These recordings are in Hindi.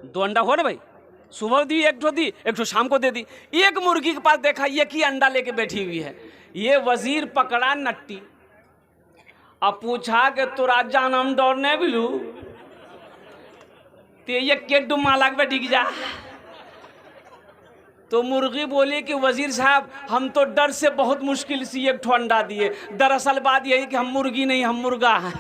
दो अंडा हो ना भाई, सुबह दी एक ठो शाम को दे दी। एक मुर्गी के पास देखा एक ही अंडा लेके बैठी हुई है। ये वजीर पकड़ा नट्टी, अब पूछा कि तोरा जानम दौड़ने बिलू ते ये के डुमा लाग बैठी जा। तो मुर्गी बोली कि वजीर साहब हम तो डर से बहुत मुश्किल से एक ठो अंडा दिए, दरअसल बात यही कि हम मुर्गी नहीं हम मुर्गा हैं।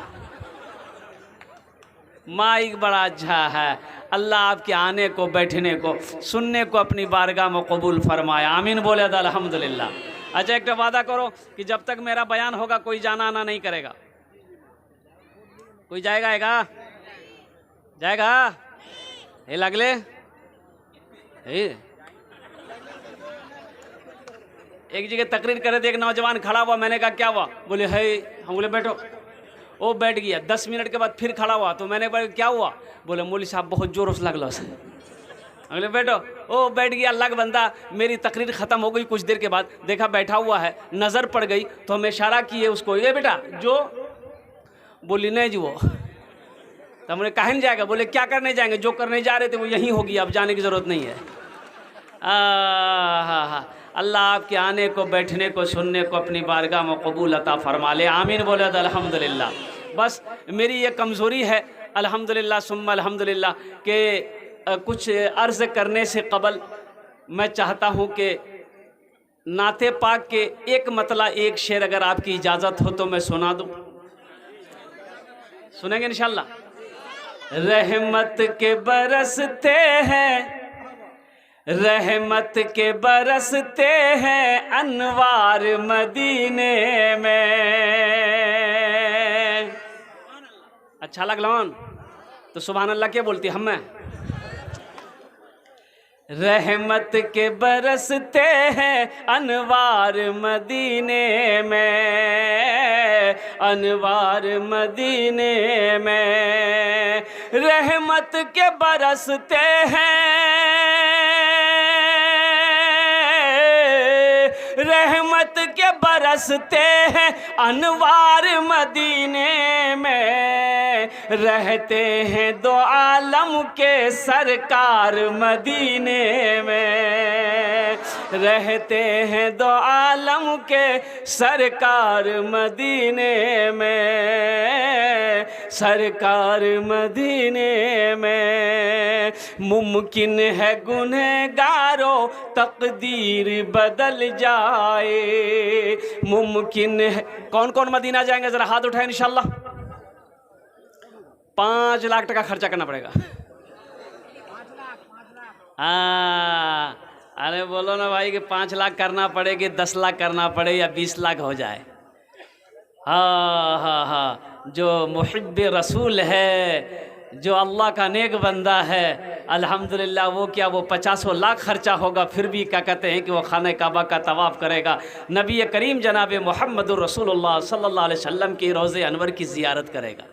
माइक बड़ा अच्छा है। अल्लाह आपके आने को, बैठने को, सुनने को अपनी बारगाह में कबूल फरमाया। आमीन बोले अल्हम्दुलिल्लाह। अच्छा एक वादा करो कि जब तक मेरा बयान होगा कोई जाना आना नहीं करेगा। कोई जाएगा आएगा जाएगा ये लगले एक जगह तकरीर करे थे, एक नौजवान खड़ा हुआ, मैंने कहा क्या हुआ? बोले है, हम बोले बैठो, वो बैठ गया। 10 मिनट के बाद फिर खड़ा हुआ, तो मैंने बोला क्या हुआ? बोले मौली साहब बहुत जोरों से लगलो से। बोले बैठो, वो बैठ गया। अलग बंदा, मेरी तकरीर ख़त्म हो गई, कुछ देर के बाद देखा बैठा हुआ है, नज़र पड़ गई तो हम इशारा किए उसको, ये बेटा जो। बोली नहीं जी वो। तो हमने कहाँ नहीं जाएगा? बोले क्या करने जाएंगे, जो करने जा रहे थे वो यहीं होगी, अब जाने की ज़रूरत नहीं है। हाँ, अल्लाह आपके आने को, बैठने को, सुनने को अपनी बारगाह में कबूल अता फरमा ले। आमीन बोले अल्हम्दुलिल्लाह। बस मेरी ये कमज़ोरी है अल्हम्दुलिल्लाह सुम्मा अल्हम्दुलिल्लाह कि कुछ अर्ज़ करने से कबल मैं चाहता हूँ कि नाते पाक के एक मतला एक शेर अगर आपकी इजाज़त हो तो मैं सुना दूँ। सुनेंगे इंशाल्लाह। रहमत के बरसते हैं, रहमत के बरसते हैं अनवार मदीने में। अच्छा लगलन तो सुभान अल्लाह क्या बोलती हम में? रहमत के बरसते हैं अनवार मदीने में, अनवार मदीने में। रहमत के बरसते हैं, रहमत के बरसते हैं अनवार मदीने में। रहते हैं दो आलम के सरकार मदीने में, रहते हैं दो आलम के सरकार मदीने में, सरकार मदीने में। मुमकिन है गुनहगारों तकदीर बदल जाए, मुमकिन है। कौन कौन मदीना जाएंगे जरा हाथ उठाएं इंशाल्लाह। 5 लाख टका खर्चा करना पड़ेगा। अरे बोलो ना भाई कि 5 लाख करना पड़ेगी, 10 लाख करना पड़े या 20 लाख हो जाए। हाँ, जो मुहिब्ब रसूल है, जो अल्लाह का नेक बंदा है अल्हम्दुलिल्लाह, वो क्या वो 50 लाख खर्चा होगा फिर भी क्या कहते हैं कि वो खाने काबा का तवाफ़ करेगा, नबी करीम जनाब मुहम्मदुर रसूलुल्लाह सल्लल्लाहु अलैहि वसल्लम की रोज़े अनवर की ज़ियारत करेगा।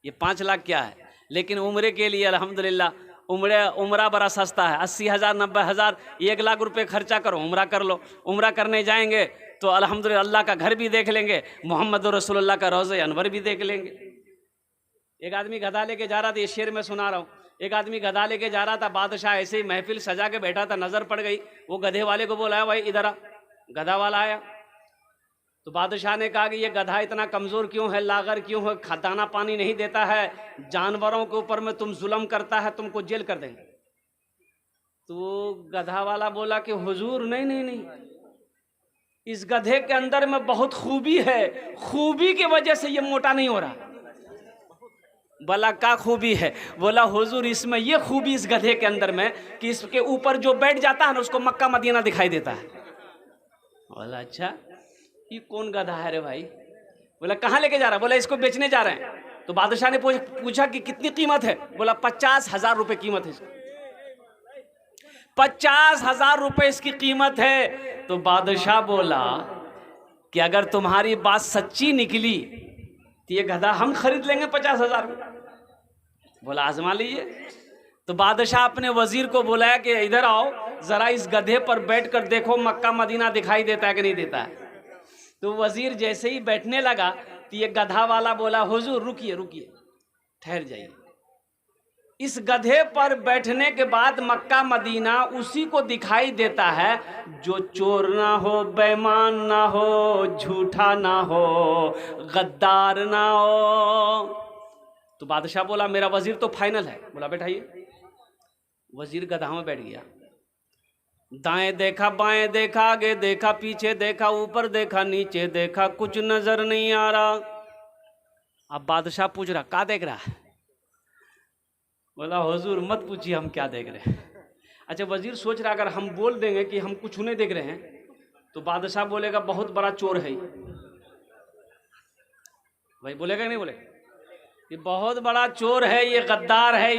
ये 5 लाख क्या है? लेकिन उम्रे के लिए अल्हम्दुलिल्लाह उम्रा बड़ा सस्ता है। 80,000 90,000 1 लाख रुपए खर्चा करो, उम्रा कर लो। उम्रा करने जाएंगे तो अल्हम्दुलिल्लाह अल्लाह का घर भी देख लेंगे, मुहम्मदुर रसूलुल्लाह का रोज़े अनवर भी देख लेंगे। एक आदमी गधा लेके जा रहा था, ये शेर में सुना रहा हूँ। एक आदमी गधा लेके जा रहा था, बादशाह ऐसे ही महफिल सजा के बैठा था, नज़र पड़ गई। वो गधे वाले को बोला भाई इधर आ। गधा वाला आया तो बादशाह ने कहा कि ये गधा इतना कमज़ोर क्यों है, लागर क्यों है, दाना पानी नहीं देता है, जानवरों के ऊपर में तुम जुल्म करता है, तुमको जेल कर देंगे। तो गधा वाला बोला कि हुजूर नहीं, इस गधे के अंदर में बहुत खूबी है, खूबी की वजह से ये मोटा नहीं हो रहा। बोला क्या खूबी है? बोला हुजूर इसमें ये खूबी इस गधे के अंदर में कि इसके ऊपर जो बैठ जाता है ना उसको मक्का मदीना दिखाई देता है। बोला अच्छा ये कौन गधा है रे भाई? बोला कहाँ लेके जा रहा है? बोला इसको बेचने जा रहे हैं। तो बादशाह ने पूछा कि कितनी कीमत है? बोला 50,000 रुपये कीमत है। 50,000 रुपये इसकी कीमत है। तो बादशाह बोला कि अगर तुम्हारी बात सच्ची निकली तो ये गधा हम खरीद लेंगे 50,000 में। बोला आजमा लीजिए। तो बादशाह अपने वजीर को बुलाया कि इधर आओ जरा इस गधे पर बैठकर देखो मक्का मदीना दिखाई देता है कि नहीं देता है। तो वजीर जैसे ही बैठने लगा तो ये गधा वाला बोला हुजूर रुकिए ठहर जाइए। इस गधे पर बैठने के बाद मक्का मदीना उसी को दिखाई देता है जो चोर ना हो, बेईमान ना हो, झूठा ना हो, गद्दार ना हो। तो बादशाह बोला मेरा वजीर तो फाइनल है। बोला बैठाइए। वजीर गधा में बैठ गया। दाएं देखा, बाएं देखा, आगे देखा, पीछे देखा, ऊपर देखा, नीचे देखा, कुछ नजर नहीं आ रहा। अब बादशाह पूछ रहा क्या देख रहा है? बोला हुजूर मत पूछिए हम क्या देख रहे हैं। अच्छा, वजीर सोच रहा अगर हम बोल देंगे कि हम कुछ नहीं देख रहे हैं तो बादशाह बोलेगा बहुत बड़ा चोर है भाई, बोलेगा नहीं बोलेगा? ये बहुत बड़ा चोर है, ये गद्दार है,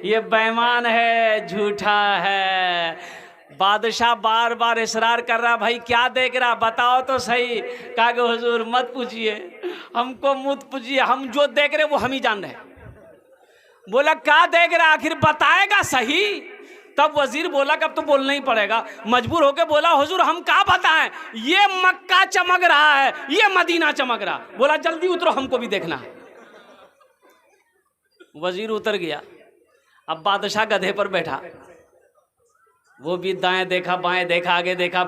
ये बेईमान है, झूठा है। बादशाह बार बार इसरार कर रहा भाई क्या देख रहा, बताओ तो सही। कहा कि हुजूर मत पूछिए, हमको मत पूछिए, हम जो देख रहे वो हम ही जान रहे हैं। बोला क्या देख रहा, आखिर बताएगा सही। तब वजीर बोला कि अब तो बोलना ही पड़ेगा। मजबूर होकर बोला हुजूर हम क्या बताएं, ये मक्का चमक रहा है, ये मदीना चमक रहा। बोला जल्दी उतरो, हमको भी देखना है। वजीर उतर गया। अब बादशाह गधे पर बैठा, वो भी दाएं देखा, बाएं देखा, आगे देखा,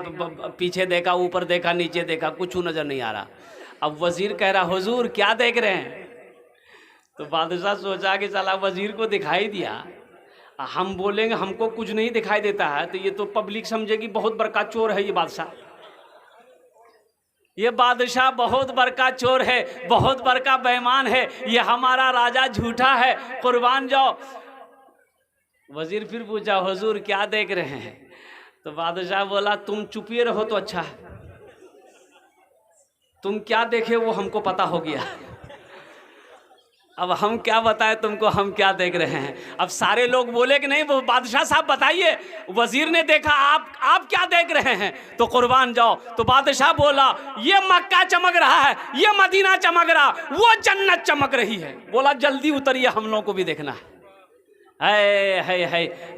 पीछे देखा, ऊपर देखा, नीचे देखा, कुछ नजर नहीं आ रहा। अब वजीर कह रहा हुजूर क्या देख रहे हैं? तो बादशाह सोचा कि साला वजीर को दिखाई दिया, हम बोलेंगे हमको कुछ नहीं दिखाई देता है तो ये तो पब्लिक समझेगी बहुत बड़का चोर है ये बादशाह। ये बादशाह बहुत बड़का चोर है, बहुत बड़का बेईमान है, ये हमारा राजा झूठा है, कुर्बान जाओ। वजीर फिर पूछा हुजूर क्या देख रहे हैं? तो बादशाह बोला तुम चुपिए रहो तो अच्छा है, तुम क्या देखे वो हमको पता हो गया, अब हम क्या बताएं तुमको हम क्या देख रहे हैं। अब सारे लोग बोले कि नहीं वो बादशाह साहब बताइए, वजीर ने देखा, आप क्या देख रहे हैं? तो कुर्बान जाओ। तो बादशाह बोला ये मक्का चमक रहा है, ये मदीना चमक रहा, वो जन्नत चमक रही है। बोला जल्दी उतरिए, हम लोगों को भी देखना है।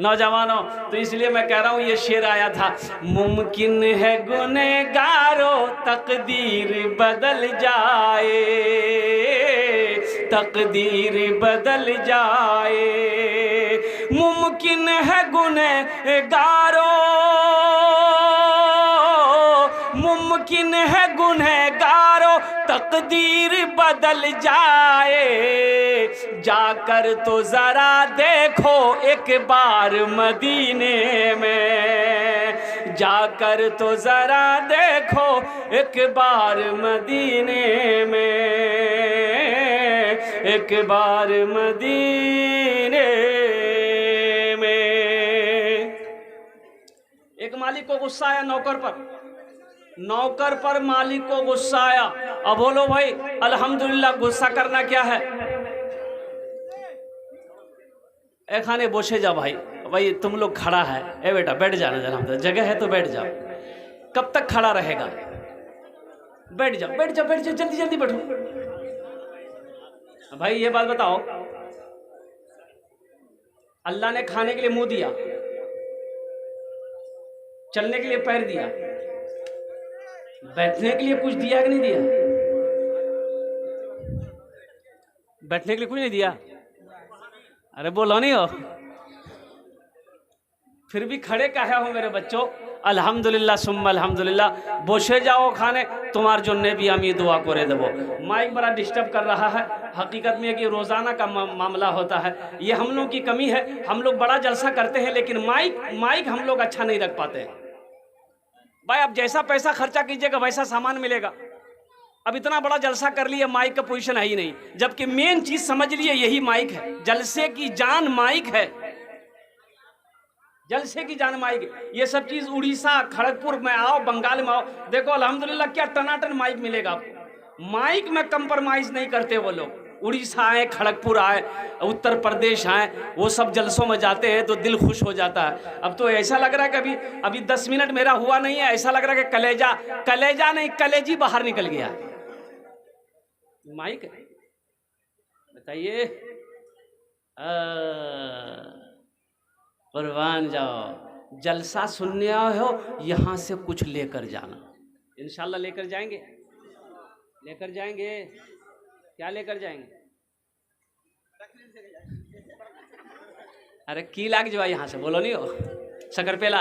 नौजवानों, तो इसलिए मैं कह रहा हूँ ये शेर आया था, मुमकिन है गुनहगारों तकदीर बदल जाए, तकदीर बदल जाए। मुमकिन है गुनहगारों, मुमकिन है गुनहगारों तकदीर बदल जाए। जाकर तो जरा देखो एक बार मदीने में, जाकर तो जरा देखो एक बार मदीने में, एक बार मदीने में। एक मालिक को गुस्सा आया नौकर पर मालिक को गुस्सा आया। अब बोलो भाई अल्हम्दुलिल्लाह, गुस्सा करना क्या है? खाने बोसे जाओ भाई तुम लोग खड़ा है, ए बेटा बैठ जाना, जरा जगह है तो बैठ जाओ। कब तक खड़ा रहेगा? बैठ जाओ जल्दी जल्दी बैठो। भाई ये बात बताओ, अल्लाह ने खाने के लिए मुंह दिया, चलने के लिए पैर दिया, बैठने के लिए कुछ दिया कि नहीं दिया? बैठने के लिए कुछ नहीं दिया। अरे बोलो नहीं हो, फिर भी खड़े काहे हो मेरे बच्चों? अल्हम्दुलिल्लाह सुम्मा अल्हम्दुलिल्लाह। बोसे जाओ खाने, तुम्हार जोन्ने भी हम ये दुआ करे देवो। माइक बड़ा डिस्टर्ब कर रहा है। हकीकत में कि रोज़ाना का मामला होता है, ये हम लोग की कमी है। हम लोग बड़ा जलसा करते हैं लेकिन माइक हम लोग अच्छा नहीं रख पाते हैं। भाई अब जैसा पैसा खर्चा कीजिएगा वैसा सामान मिलेगा। अब इतना बड़ा जलसा कर लिया, माइक का पोजीशन है ही नहीं, जबकि मेन चीज समझ लिए यही माइक है। जलसे की जान माइक है, जलसे की जान माइक। ये सब चीज उड़ीसा खड़गपुर में आओ, बंगाल में आओ, देखो अल्हम्दुलिल्लाह क्या टनाटन माइक मिलेगा आपको। माइक में कंप्रोमाइज नहीं करते वो लोग। उड़ीसा आए, खड़गपुर आए, उत्तर प्रदेश आए, वो सब जलसों में जाते हैं तो दिल खुश हो जाता है। अब तो ऐसा लग रहा है कि अभी 10 मिनट मेरा हुआ नहीं है, ऐसा लग रहा है कि कलेजा नहीं कलेजी बाहर निकल गया। माइक बताइए, कुर्बान जाओ। जलसा सुनने आए हो, यहाँ से कुछ लेकर जाना। इंशाल्लाह लेकर जाएंगे, लेकर जाएंगे। क्या लेकर जाएंगे? अरे की लाग जो यहाँ से बोलो नहीं हो सकरपेला